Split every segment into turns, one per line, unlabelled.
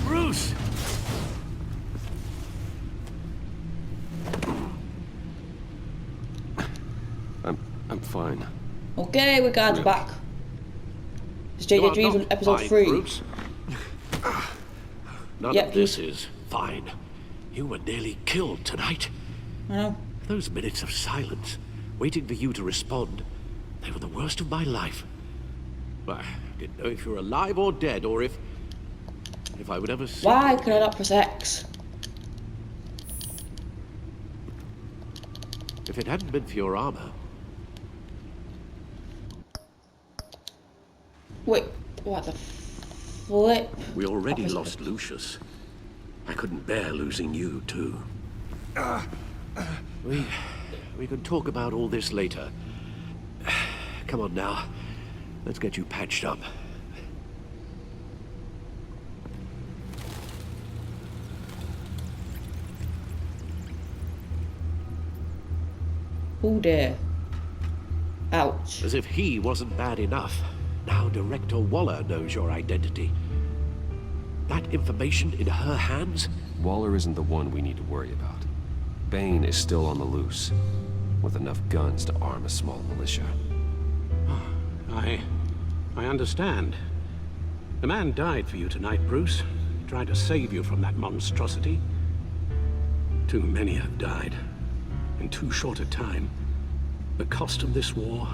Bruce!
I'm fine.
Okay, we got back. It's JJ Dreams on episode 3.
Bruce. None
Yeah,
of this is fine. You were nearly killed tonight.
I know.
Those minutes of silence, waiting for you to respond, they were the worst of my life. I didn't know if you were alive or dead, or if I would ever see
Why
you
can I not press X?
If it hadn't been for your armor.
Wait, what the flip?
We already lost Lucius. I couldn't bear losing you, too. We can talk about all this later. Come on now. Let's get you patched up.
Oh dear. Ouch.
As if he wasn't bad enough. Now Director Waller knows your identity. That information in her hands?
Waller isn't the one we need to worry about. Bane is still on the loose, with enough guns to arm a small militia.
I understand. The man died for you tonight, Bruce. He tried to save you from that monstrosity. Too many have died. In too short a time. The cost of this war,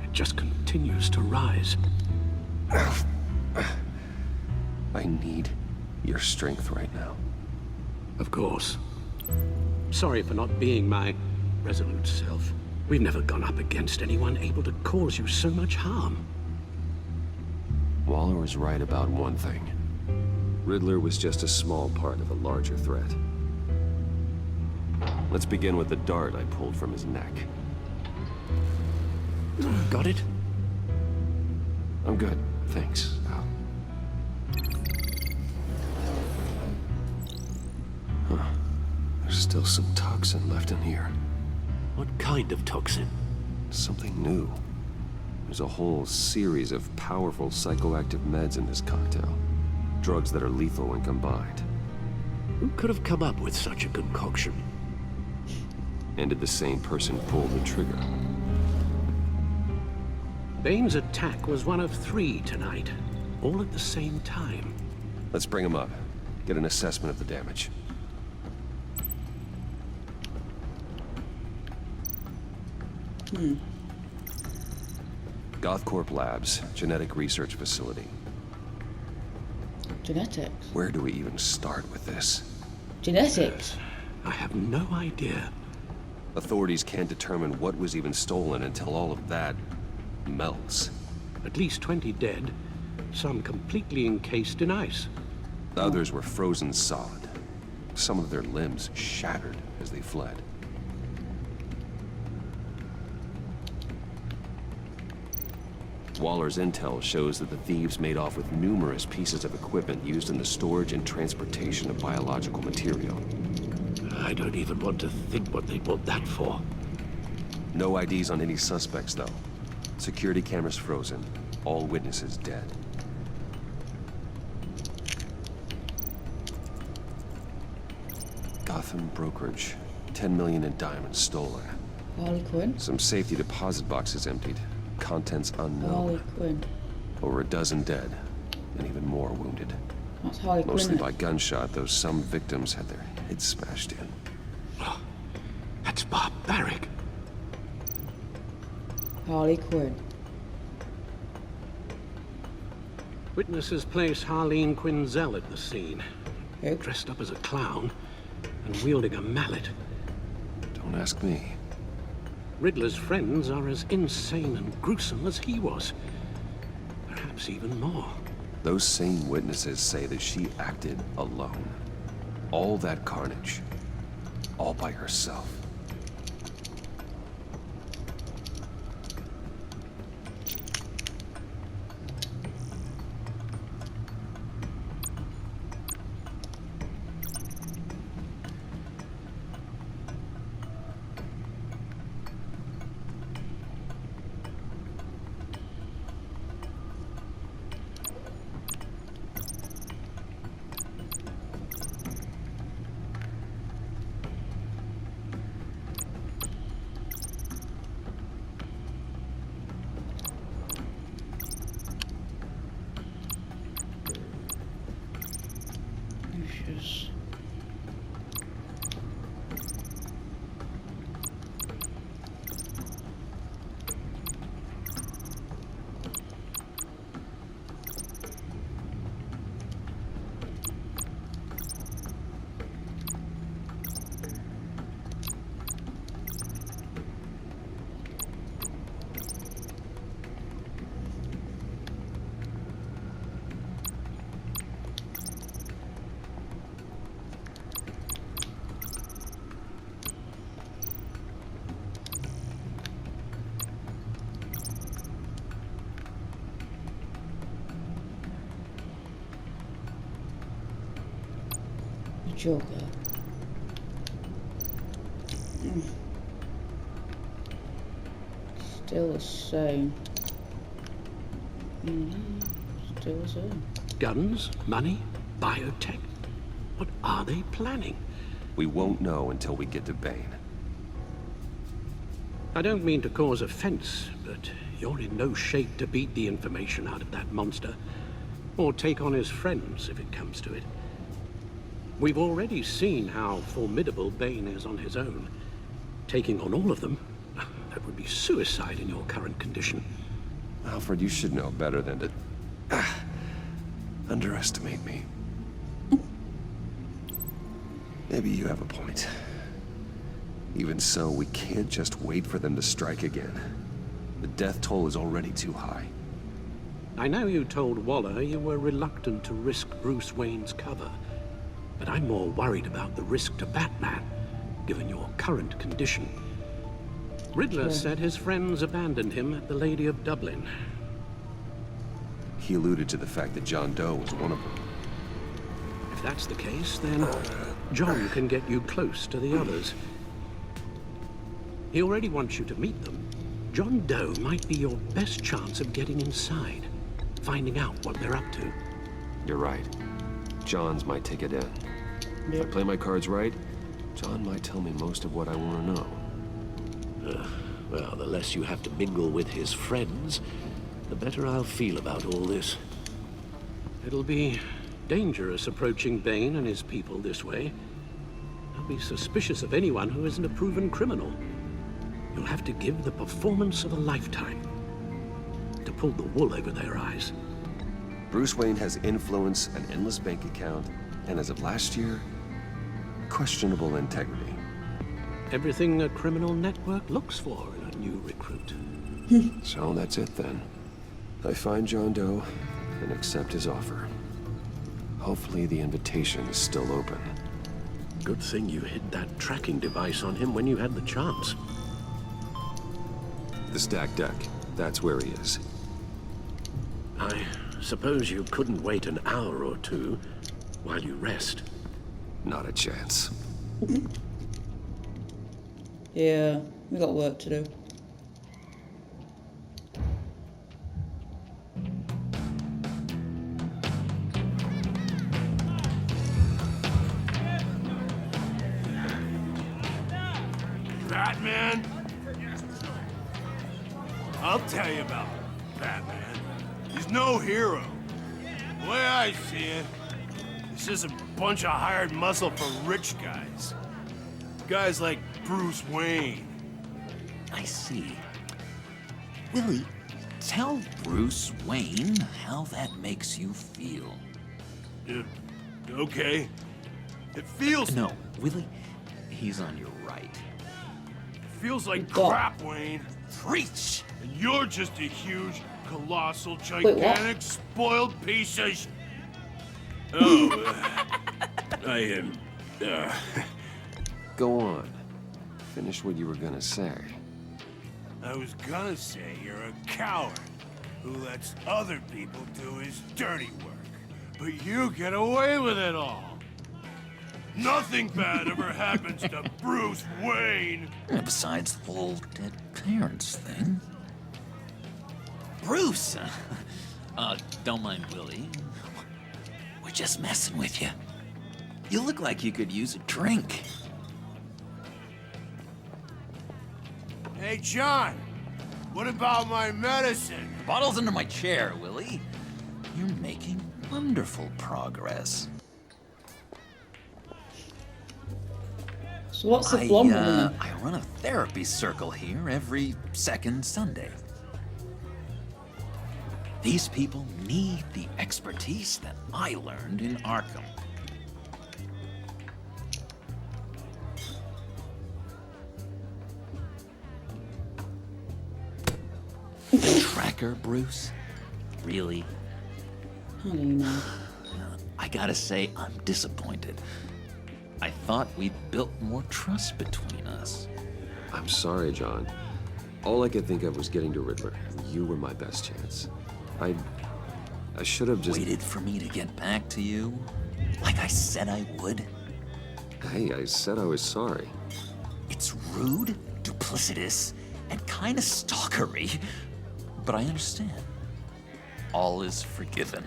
it just continues to rise.
I need your strength right now.
Of course. Sorry for not being my resolute self. We've never gone up against anyone able to cause you so much harm.
Waller was right about one thing. Riddler was just a small part of a larger threat. Let's begin with the dart I pulled from his neck.
Got it?
I'm good, thanks, Al. Huh. There's still some toxin left in here.
What kind of toxin?
Something new. There's a whole series of powerful psychoactive meds in this cocktail. Drugs that are lethal when combined.
Who could have come up with such a concoction?
And did the same person pull the trigger?
Bane's attack was one of 3 tonight, all at the same time.
Let's bring him up. Get an assessment of the damage. Gothcorp Labs, genetic research facility.
Genetics.
Where do we even start with this?
Genetics.
I have no idea.
Authorities can't determine what was even stolen until all of that melts.
At least 20 dead, some completely encased in ice.
Others were frozen solid. Some of their limbs shattered as they fled. Waller's intel shows that the thieves made off with numerous pieces of equipment used in the storage and transportation of biological material.
I don't even want to think what they want that for.
No IDs on any suspects, though. Security cameras frozen. All witnesses dead. Gotham brokerage. 10 million in diamonds stolen.
Harley Quinn.
Some safety deposit boxes emptied. Contents unknown.
Harley Quinn.
Over a dozen dead. And even more wounded.
That's Harley Quinn.
Mostly
innit?
by gunshot, though some victims had their heads smashed in.
Oh, that's barbaric.
Harley Quinn.
Witnesses place Harleen Quinzel at the scene.
Who?
Dressed up as a clown and wielding a mallet.
Don't ask me.
Riddler's friends are as insane and gruesome as he was. Perhaps even more.
Those same witnesses say that she acted alone. All that carnage. All by herself.
Joker. Still the same. Still the same.
Guns, money, biotech. What are they planning?
We won't know until we get to Bane.
I don't mean to cause offense, but you're in no shape to beat the information out of that monster, or take on his friends if it comes to it. We've already seen how formidable Bane is on his own. Taking on all of them, that would be suicide in your current condition.
Alfred, you should know better than to underestimate me. Maybe you have a point. Even so, we can't just wait for them to strike again. The death toll is already too high.
I know you told Waller you were reluctant to risk Bruce Wayne's cover, but I'm more worried about the risk to Batman, given your current condition. Riddler said his friends abandoned him at the Lady of Dublin.
He alluded to the fact that John Doe was one of them.
If that's the case, then John can get you close to the others. He already wants you to meet them. John Doe might be your best chance of getting inside, finding out what they're up to.
You're right. John's my ticket in. If I play my cards right, John might tell me most of what I want to know.
Well, the less you have to mingle with his friends, the better I'll feel about all this.
It'll be dangerous approaching Bane and his people this way. They'll be suspicious of anyone who isn't a proven criminal. You'll have to give the performance of a lifetime to pull the wool over their eyes.
Bruce Wayne has influence, an endless bank account, and as of last year, questionable integrity.
Everything a criminal network looks for in a new recruit.
So that's it then. I find John Doe and accept his offer. Hopefully the invitation is still open.
Good thing you hid that tracking device on him when you had the chance.
The stacked deck, that's where he is.
I suppose you couldn't wait an hour or two while you rest.
Not a chance.
Yeah, we got work to do.
Batman? I'll tell you about Batman. He's no hero. The way I see it, he's just a bunch of hired muscle for rich guys. Guys like Bruce Wayne.
I see. Willie, tell Bruce Wayne how that makes you feel.
Okay. It feels...
No, Willie, he's on your right.
It feels like crap, Wayne.
Preach!
And you're just a huge, colossal,
what?
gigantic, spoiled piece of Oh, I am...
Go on. Finish what you were gonna say.
I was gonna say you're a coward who lets other people do his dirty work. But you get away with it all. Nothing bad ever happens to Bruce Wayne.
Besides the whole dead parents thing. Bruce! Don't mind Willie. We're just messing with you. You look like you could use a drink.
Hey, John, what about my medicine?
Bottle's under my chair, Willie. You're making wonderful progress.
So what's the blonde woman?
I run a therapy circle here every second Sunday. These people need the expertise that I learned in Arkham. Tracker, Bruce? Really?
How do you know?
I gotta say, I'm disappointed. I thought we'd built more trust between us.
I'm sorry, John. All I could think of was getting to Riddler. You were my best chance. I should have just...
Waited for me to get back to you? Like I said I would?
Hey, I said I was sorry.
It's rude, duplicitous, and kind of stalkery. But I understand. All is forgiven.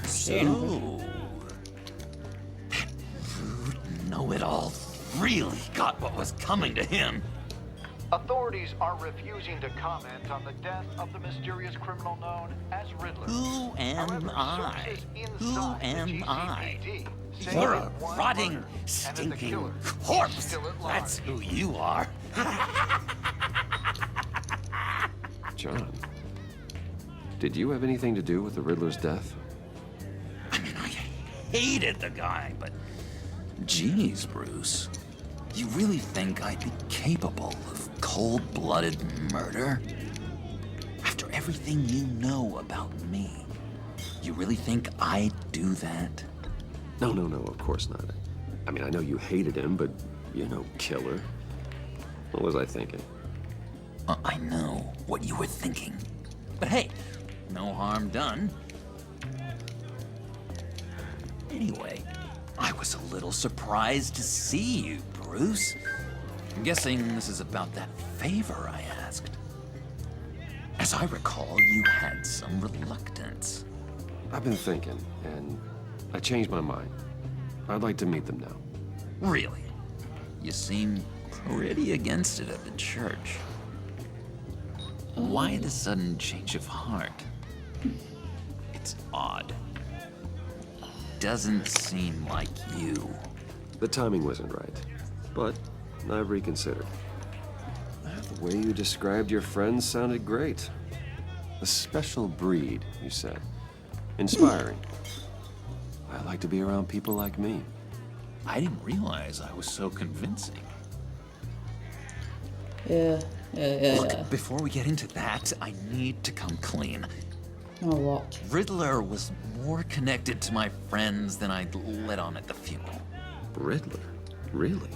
So, that rude know-it-all really got what was coming to him.
Authorities are refusing to comment on the death of the mysterious criminal known as Riddler.
Who am
However,
I?
sources
Who
inside the
am I?
GCPD say
You're
that
a
one
rotting,
murder and that the
stinking
killer is
corpse.
still at large.
That's who you are.
John, did you have anything to do with the Riddler's death?
I mean, I hated the guy, but geez, Bruce. You really think I'd be capable of cold-blooded murder? After everything you know about me, you really think I'd do that?
No, of course not. I mean, I know you hated him, but you're no killer. What was I thinking?
I know what you were thinking. But hey, no harm done. Anyway, I was a little surprised to see you, Bruce. I'm guessing this is about that favor I asked. As I recall, you had some reluctance.
I've been thinking, and I changed my mind. I'd like to meet them now.
Really? You seem pretty against it up in church. Why the sudden change of heart? It's odd. Doesn't seem like you.
The timing wasn't right, but I've reconsidered. The way you described your friends sounded great. A special breed, you said. Inspiring. I like to be around people like me.
I didn't realize I was so convincing.
Yeah.
Look, before we get into that, I need to come clean.
Oh, what?
Riddler was more connected to my friends than I'd let on at the funeral.
Riddler? Really?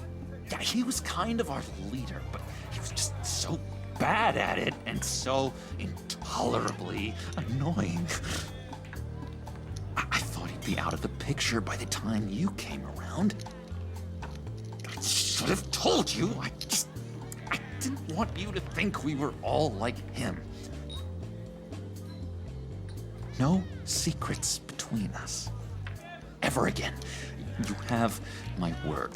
Yeah, he was kind of our leader, but he was just so bad at it and so intolerably annoying. I thought he'd be out of the picture by the time you came around. I should have told you. I didn't want you to think we were all like him. No secrets between us. Ever again. You have my word.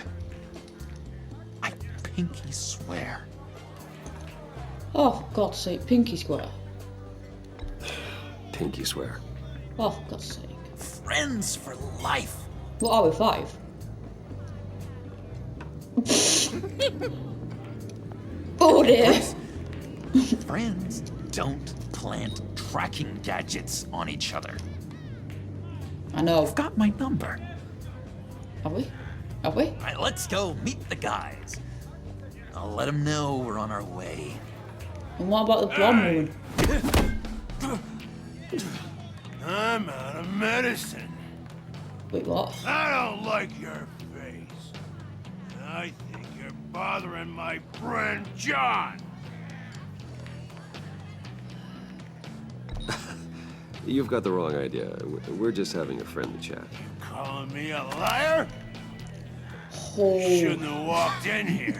I pinky swear.
Oh, for God's sake, Pinky Square.
Pinky swear.
Oh, for God's sake.
Friends for life.
What are we, 5? Oh dear.
Friends don't plant tracking gadgets on each other.
I know.
You've got my number.
Have we? Have we?
All right, let's go meet the guys. I'll let them know we're on our way.
And what about the blonde woman?
I'm out of medicine.
Wait, what?
I don't like your face. I think you're bothering my friend John.
You've got the wrong idea. We're just having a friendly chat.
Calling me a liar?
Oh.
Shouldn't have walked in here.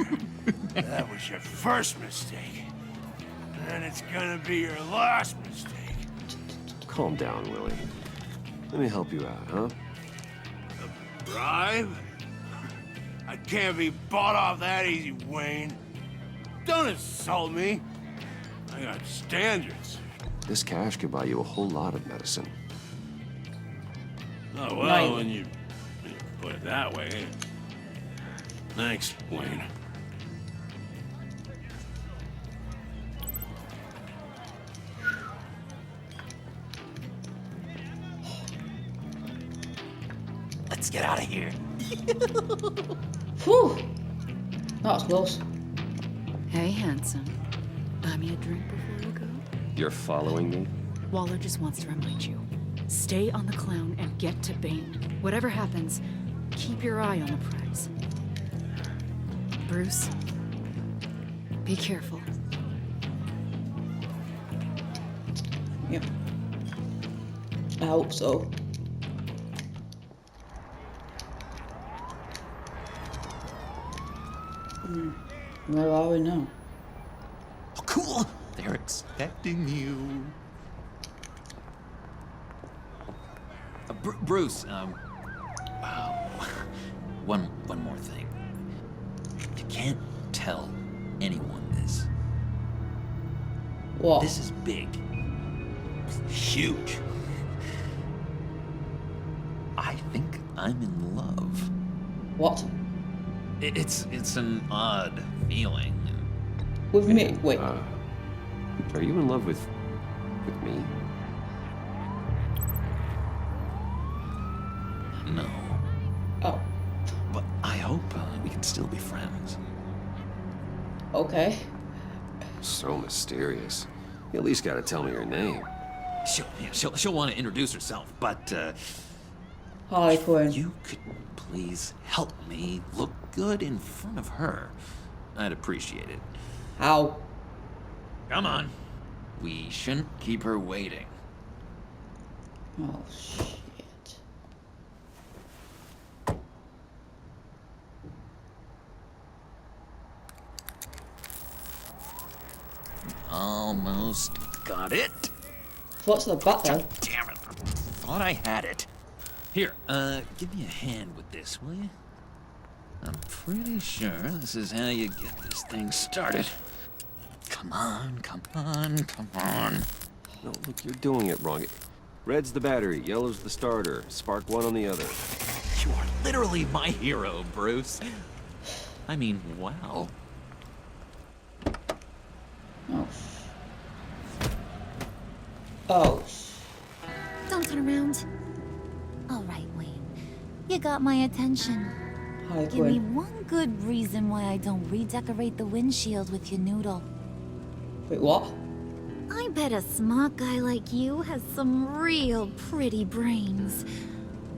That was your first mistake. And it's gonna be your last mistake.
Calm down, Willie. Let me help you out, huh?
Bribe? I can't be bought off that easy, Wayne. Don't insult me. I got standards.
This cash could buy you a whole lot of medicine.
Oh, well, when you put it that way. Thanks, Wayne.
Let's get out of here.
Whew. That was close.
Hey, handsome. Buy me a drink before you go?
You're following me?
Waller just wants to remind you. Stay on the clown and get to Bane. Whatever happens, keep your eye on the prize. Bruce, be careful.
Yeah. I hope so. Where are we now?
Oh, cool! They're expecting you. Bruce, one more thing. You can't tell anyone this.
What?
This is big. Huge. I think I'm in love.
What?
It's an odd feeling.
With me? Wait.
Are you in love with me?
No.
Oh.
But I hope we can still be friends.
Okay.
So mysterious. You at least gotta tell me your name.
She'll want to introduce herself, but
Harley Quinn.
you could please help me look good in front of her. I'd appreciate it.
How?
Come on. We shouldn't keep her waiting.
Oh shit.
Almost got it.
What's the back then?
Damn it. Thought I had it. Here, give me a hand with this, will you? I'm pretty sure this is how you get this thing started. Come on, come on, come on.
No, look, you're doing it wrong. Red's the battery, yellow's the starter. Spark one on the other.
You are literally my hero, Bruce. I mean, wow.
Oh. Oh.
Don't turn around. All right, Wayne. You got my attention.
Harley
Give me
Quinn.
one good reason why I don't redecorate the windshield with your noodle.
Wait, what?
I bet a smart guy like you has some real pretty brains.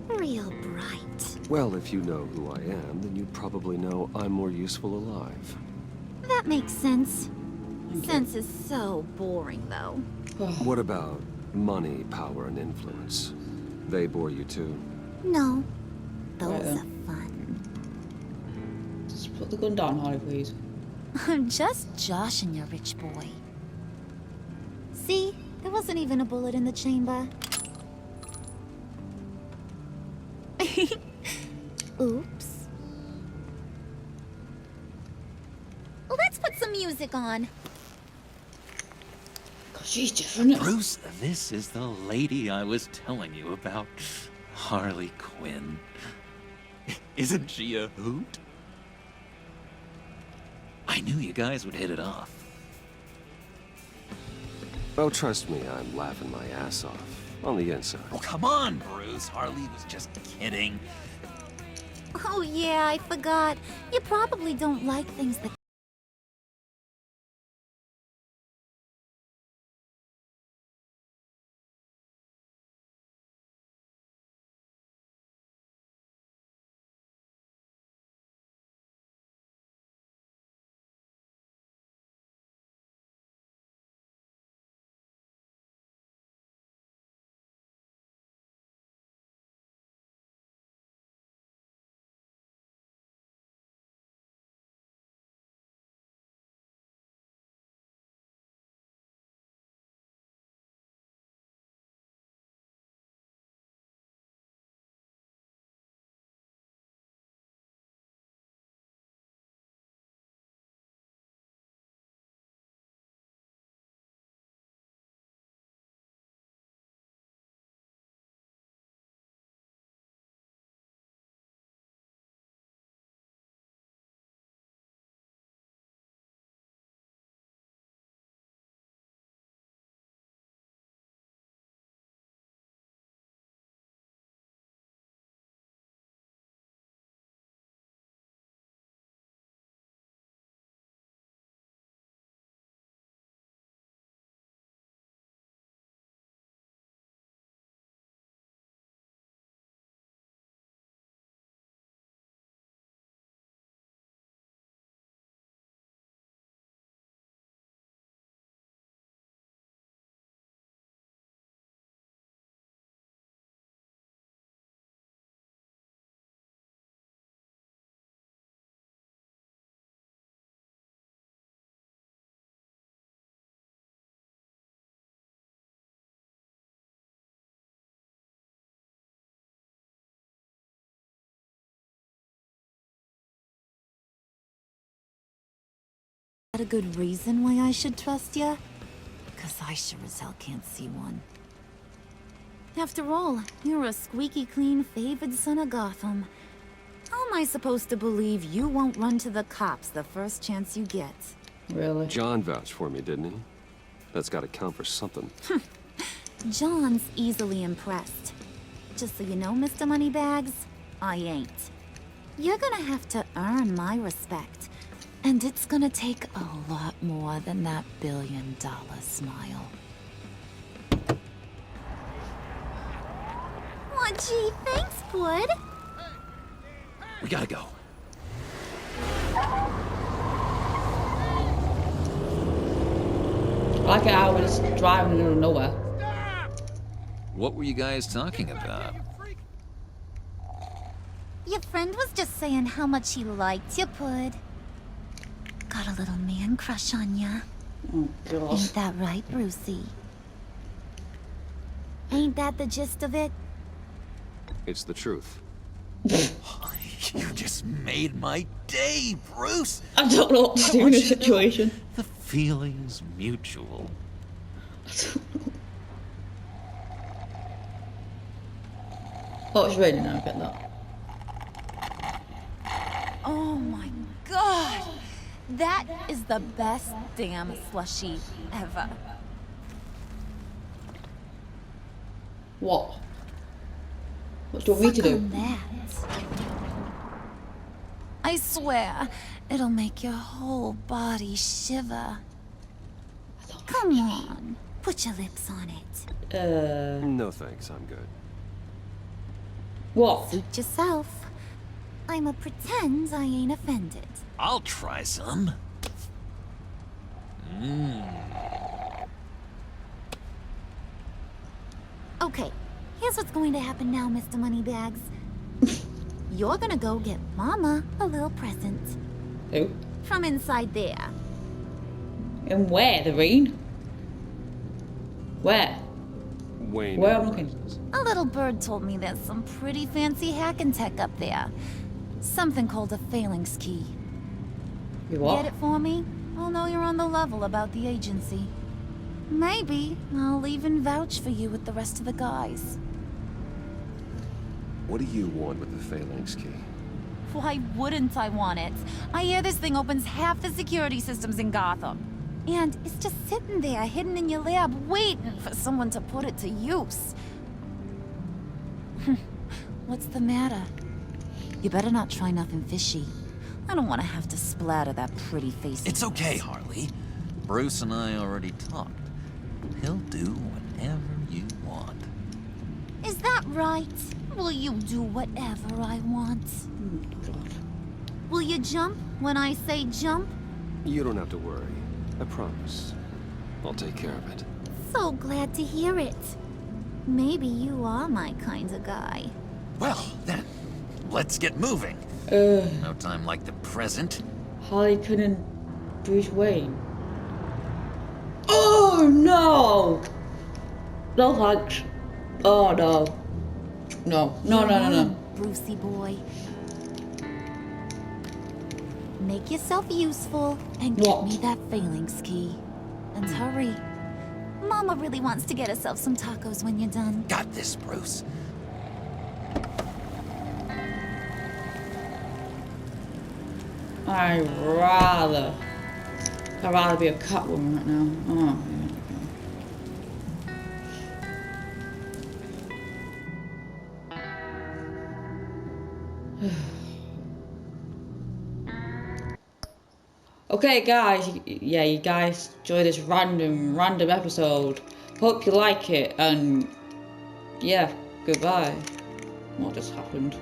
Real bright.
Well, if you know who I am, then you probably know I'm more useful alive.
That makes sense. Sense is so boring, though.
What about money, power, and influence? They bore you too?
No. Those
Right
are
then.
fun.
Just put the gun down, Harley, please.
I'm just joshing you, rich boy. See? There wasn't even a bullet in the chamber. Oops. Let's put some music on.
God, she's different.
Bruce, this is the lady I was telling you about. Harley Quinn. Isn't she a hoot? I knew you guys would hit it off.
Oh, trust me, I'm laughing my ass off. On the inside.
Oh, come on, Bruce. Harley was just kidding.
Oh yeah, I forgot. You probably don't like things that a good reason why I should trust you? Because I sure as hell can't see one. After all, you're a squeaky clean favored son of Gotham. How am I supposed to believe you won't run to the cops the first chance you get?
Really?
John vouched for me, didn't he? That's gotta count for something.
John's easily impressed. Just so you know, Mr. Moneybags, I ain't. You're gonna have to earn my respect. And it's gonna take a lot more than that billion-dollar smile. Aw, gee, thanks, Bud.
We gotta go.
I like how we're just driving in the middle of nowhere.
What were you guys talking about?
Your friend was just saying how much he liked you, Bud. Got a little man crush on ya.
Oh, God.
Ain't that right, Brucey? Ain't that the gist of it?
It's the truth.
You just made my day, Bruce.
I don't know what to do in this situation.
The feeling's mutual.
Oh, it's raining now, I get that.
Oh my god! That is the best damn slushie ever.
What? What do you want me to do?
On that. I swear, it'll make your whole body shiver. Come on, put your lips on it.
No thanks, I'm good.
What?
Suit yourself. I'ma pretend I ain't offended.
I'll try some.
Okay, here's what's going to happen now, Mr. Moneybags. You're gonna go get Mama a little present.
Who?
From inside there.
And where, the rain? Where?
Wayne.
Where I'm looking?
A little bird told me there's some pretty fancy hacking tech up there. Something called a phalanx key.
You what?
Get it for me? I'll know you're on the level about the agency. Maybe I'll even vouch for you with the rest of the guys.
What do you want with the phalanx key?
Why wouldn't I want it? I hear this thing opens half the security systems in Gotham. And it's just sitting there, hidden in your lab, waiting for someone to put it to use. What's the matter? You better not try nothing fishy. I don't want to have to splatter that pretty face.
It's okay, Harley. Bruce and I already talked. He'll do whatever you want.
Is that right? Will you do whatever I want? Will you jump when I say jump?
You don't have to worry. I promise. I'll take care of it.
So glad to hear it. Maybe you are my kind of guy.
Well, then, let's get moving. No time like the present.
Harley Quinn and Bruce Wayne. Oh no! No thanks. Oh no. No.
Brucey boy. Make yourself useful and get me that phalanx key. And hurry. Mama really wants to get herself some tacos when you're done.
Got this, Bruce.
I'd rather be a Catwoman right now. Oh, yeah. Okay, guys. Yeah, you guys enjoy this random episode. Hope you like it, and yeah, goodbye. What just happened?